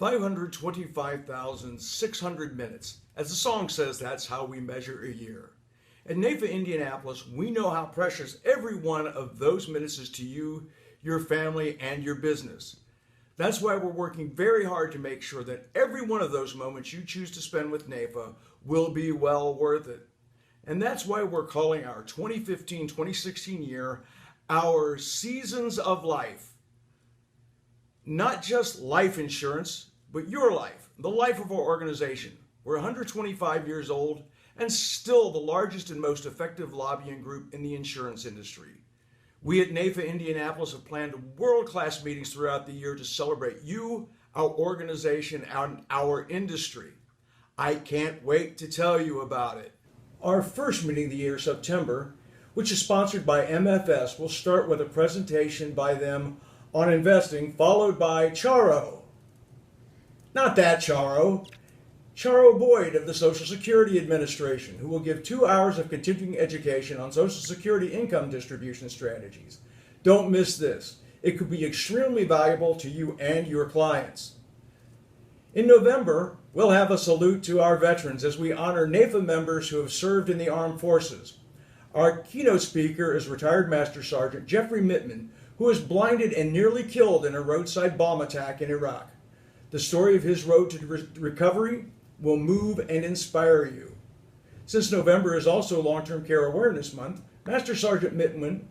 525,600 minutes. As the song says, that's how we measure a year. At NAIFA-Indianapolis, we know how precious every one of those minutes is to you, your family, and your business. That's why we're working very hard to make sure that every one of those moments you choose to spend with NAIFA will be well worth it. And that's why we're calling our 2015-2016 year our Seasons of Life. Not just life insurance, but your life, the life of our organization. We're 125 years old and still the largest and most effective lobbying group in the insurance industry. We at NAIFA-Indianapolis have planned world-class meetings throughout the year to celebrate you, our organization, and our industry. I can't wait to tell you about it. Our first meeting of the year, September, which is sponsored by MFS, will start with a presentation by them on investing, followed by Charo. Not that Charo. Charo Boyd of the Social Security Administration, who will give 2 hours of continuing education on Social Security income distribution strategies. Don't miss this. It could be extremely valuable to you and your clients. In November, we'll have a salute to our veterans as we honor NAIFA members who have served in the armed forces. Our keynote speaker is retired Master Sergeant Jeffrey Mittman, who was blinded and nearly killed in a roadside bomb attack in Iraq. The story of his road to recovery will move and inspire you. Since November is also Long-Term Care Awareness Month, Master Sergeant Mittman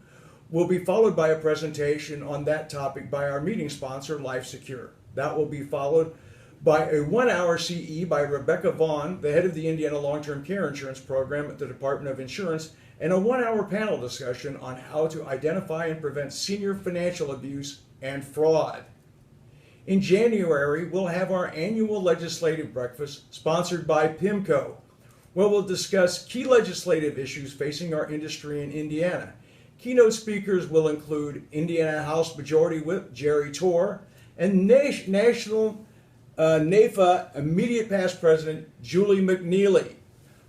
will be followed by a presentation on that topic by our meeting sponsor, Life Secure. That will be followed by a 1-hour CE by Rebecca Vaughn, the head of the Indiana Long-Term Care Insurance Program at the Department of Insurance, and a 1-hour panel discussion on how to identify and prevent senior financial abuse and fraud. In January, we'll have our annual legislative breakfast sponsored by PIMCO, where we'll discuss key legislative issues facing our industry in Indiana. Keynote speakers will include Indiana House Majority Whip Jerry Torr and National NAIFA Immediate Past President Julie McNeely.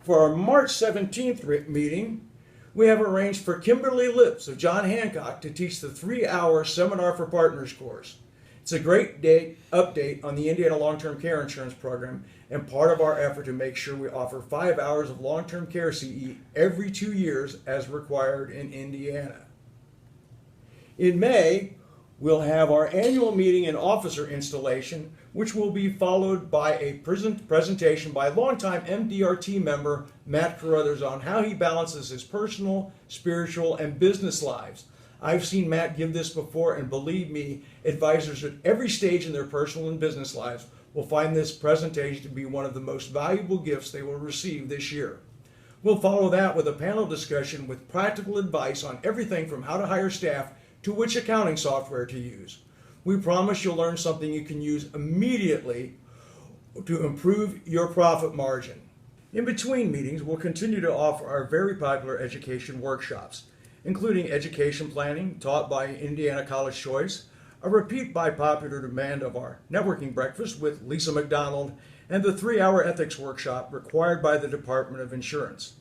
For our March 17th meeting, we have arranged for Kimberly Lips of John Hancock to teach the 3-hour Seminar for Partners course. It's a great update on the Indiana Long-Term Care Insurance Program and part of our effort to make sure we offer 5 hours of long-term care CE every 2 years as required in Indiana. In May, we'll have our annual meeting and officer installation, which will be followed by a presentation by longtime MDRT member Matt Carruthers on how he balances his personal, spiritual, and business lives. I've seen Matt give this before, and believe me, advisors at every stage in their personal and business lives will find this presentation to be one of the most valuable gifts they will receive this year. We'll follow that with a panel discussion with practical advice on everything from how to hire staff to which accounting software to use. We promise you'll learn something you can use immediately to improve your profit margin. In between meetings, we'll continue to offer our very popular education workshops, including education planning taught by Indiana College Choice, a repeat by popular demand of our networking breakfast with Lisa McDonald, and the 3-hour ethics workshop required by the Department of Insurance.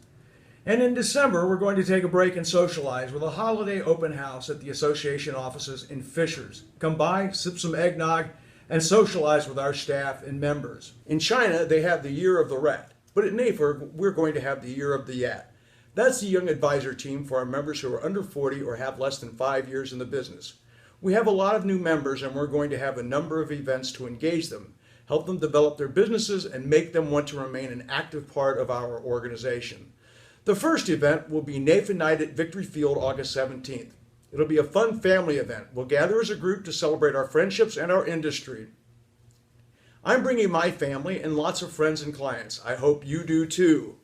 And in December, we're going to take a break and socialize with a holiday open house at the association offices in Fishers. Come by, sip some eggnog, and socialize with our staff and members. In China, they have the Year of the Rat, but at NAIFA, we're going to have the Year of the Yat. That's the young advisor team for our members who are under 40 or have less than 5 years in the business. We have a lot of new members, and we're going to have a number of events to engage them, help them develop their businesses, and make them want to remain an active part of our organization. The first event will be NAIFA Night at Victory Field, August 17th. It'll be a fun family event. We'll gather as a group to celebrate our friendships and our industry. I'm bringing my family and lots of friends and clients. I hope you do too.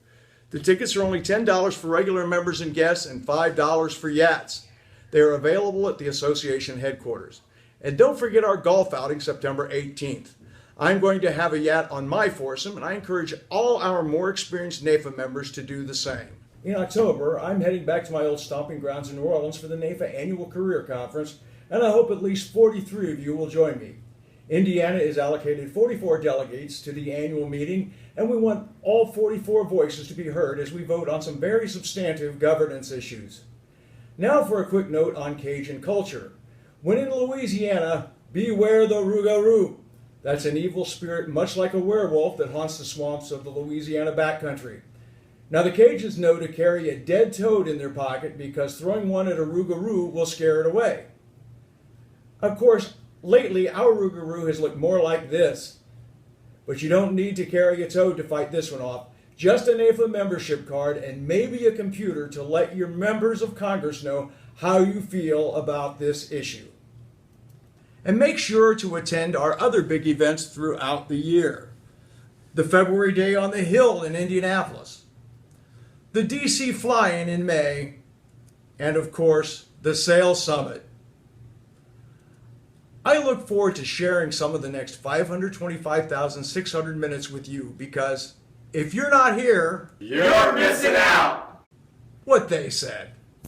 The tickets are only $10 for regular members and guests and $5 for Yats. They are available at the association headquarters. And don't forget our golf outing September 18th. I'm going to have a Yat on my foursome, and I encourage all our more experienced NAIFA members to do the same. In October, I'm heading back to my old stomping grounds in New Orleans for the NAIFA Annual Career Conference, and I hope at least 43 of you will join me. Indiana is allocated 44 delegates to the annual meeting, and we want all 44 voices to be heard as we vote on some very substantive governance issues. Now for a quick note on Cajun culture. When in Louisiana, beware the rougarou. That's an evil spirit much like a werewolf that haunts the swamps of the Louisiana backcountry. Now the Cajuns know to carry a dead toad in their pocket because throwing one at a rougarou will scare it away. Of course, lately our rougarou has looked more like this. But you don't need to carry a toad to fight this one off. Just a NAIFA membership card and maybe a computer to let your members of Congress know how you feel about this issue. And make sure to attend our other big events throughout the year. The February Day on the Hill in Indianapolis, the DC Fly-In in May, and of course, the Sail Summit. I look forward to sharing some of the next 525,600 minutes with you because if you're not here, you're missing out. What they said.